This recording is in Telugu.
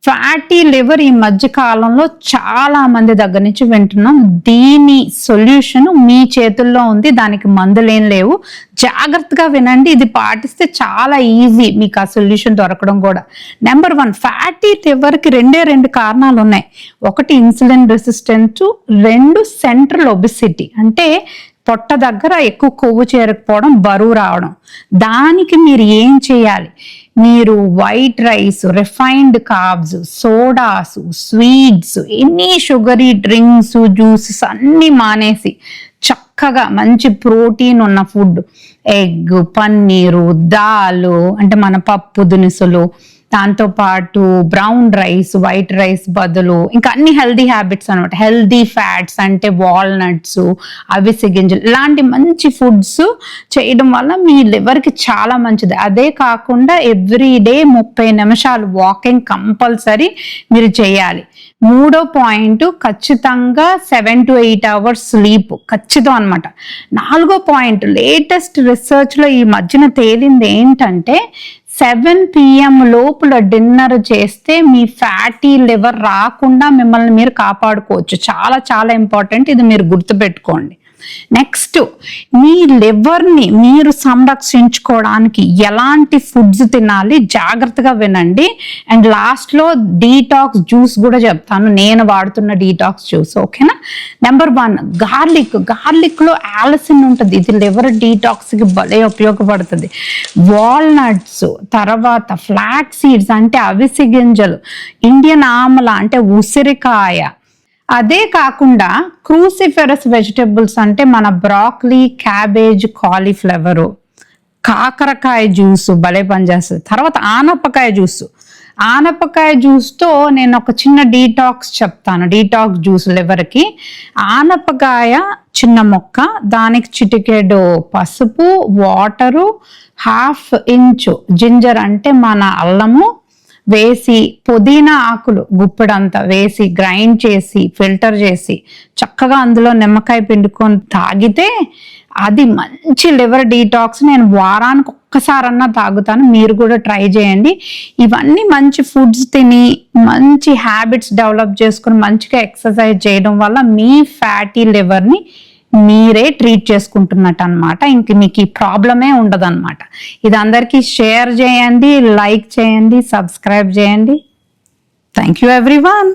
ఫ్యాటీ లివర్ ఈ మధ్య కాలంలో చాలా మంది దగ్గర నుంచి వింటున్నాం. దీని సొల్యూషన్ మీ చేతుల్లో ఉంది, దానికి మందులేం లేవు. జాగ్రత్తగా వినండి, ఇది పాటిస్తే చాలా ఈజీ మీకు ఆ సొల్యూషన్ దొరకడం కూడా. నెంబర్ 1, ఫ్యాటీ లివర్కి రెండు కారణాలు ఉన్నాయి. ఒకటి ఇన్సులిన్ రెసిస్టెంట్, 2 సెంట్రల్ ఒబిసిటీ, అంటే పొట్ట దగ్గర ఎక్కువ కొవ్వు చేరకపోవడం, బరువు రావడం. దానికి మీరు ఏం చేయాలి? మీరు white rice, refined carbs, sodas, sweets, any sugary drinks, juices అన్నీ మానేసి చక్కగా మంచి ప్రోటీన్ ఉన్న ఫుడ్, ఎగ్, పన్నీరు, దాలు అంటే మన పప్పు దినుసులు, దాంతోపాటు బ్రౌన్ రైస్, వైట్ రైస్ బదులు ఇంకా అన్ని హెల్దీ హ్యాబిట్స్ అనమాట. హెల్దీ ఫ్యాట్స్ అంటే వాల్నట్స్, అవిసె గింజలు, ఇలాంటి మంచి ఫుడ్స్ చేయడం వల్ల మీ లివర్కి చాలా మంచిది. అదే కాకుండా ఎవ్రీ డే 30 నిమిషాలు వాకింగ్ కంపల్సరీ మీరు చేయాలి. 3వ పాయింట్, ఖచ్చితంగా 7 to 8 hours స్లీప్ ఖచ్చితం అనమాట. 4వ పాయింట్, లేటెస్ట్ రీసెర్చ్లో ఈ మధ్యన తేలింది ఏంటంటే 7 PM లోపల డిన్నర్ చేస్తే మీ ఫ్యాటీ లివర్ రాకుండా మిమ్మల్ని మీరు కాపాడుకోవచ్చు. చాలా చాలా ఇంపార్టెంట్, ఇది మీరు గుర్తుపెట్టుకోండి. నెక్స్ట్, మీ లివర్ని మీరు సంరక్షించుకోవడానికి ఎలాంటి ఫుడ్స్ తినాలి జాగ్రత్తగా వినండి. అండ్ లాస్ట్లో డీటాక్స్ జ్యూస్ కూడా చెప్తాను, నేను వాడుతున్న డీటాక్స్ జ్యూస్, ఓకేనా? నెంబర్ 1, గార్లిక్లో ఆలిసిన్ ఉంటుంది, ఇది లివర్ డీటాక్స్కి భలే ఉపయోగపడుతుంది. వాల్నట్స్, తర్వాత ఫ్లాక్ సీడ్స్ అంటే అవిసె గింజలు, ఇండియన్ ఆమ్లా అంటే ఉసిరికాయ, అదే కాకుండా క్రూసిఫెరస్ వెజిటబుల్స్ అంటే మన బ్రాక్లీ, క్యాబేజ్, కాలీఫ్లవరు, కాకరకాయ జ్యూస్ భలే పనిచేస్తుంది. తర్వాత ఆనపకాయ జ్యూస్తో నేను ఒక చిన్న డీటాక్స్ చెప్తాను, డీటాక్స్ జ్యూస్ లివర్కి. ఆనపకాయ చిన్న మొక్క, దానికి చిటికెడు పసుపు, వాటరు, 1/2 ఇంచు జింజర్ అంటే మన అల్లము వేసి, పుదీనా ఆకులు గుప్పెడంతా వేసి గ్రైండ్ చేసి ఫిల్టర్ చేసి చక్కగా అందులో నిమ్మకాయ పిండుకొని తాగితే అది మంచి లివర్ డీటాక్స్. నేను వారానికి ఒక్కసారన్నా తాగుతాను, మీరు కూడా ట్రై చేయండి. ఇవన్నీ మంచి ఫుడ్స్ తిని మంచి హ్యాబిట్స్ డెవలప్ చేసుకుని మంచిగా ఎక్సర్సైజ్ చేయడం వల్ల మీ ఫ్యాటీ లివర్ని మీరే ట్రీట్ చేసుకుంటున్నట్టు అనమాట. ఇంక మీకు ఈ ప్రాబ్లమే ఉండదు అనమాట. ఇది అందరికీ షేర్ చేయండి, లైక్ చేయండి, సబ్స్క్రైబ్ చేయండి. Thank you everyone.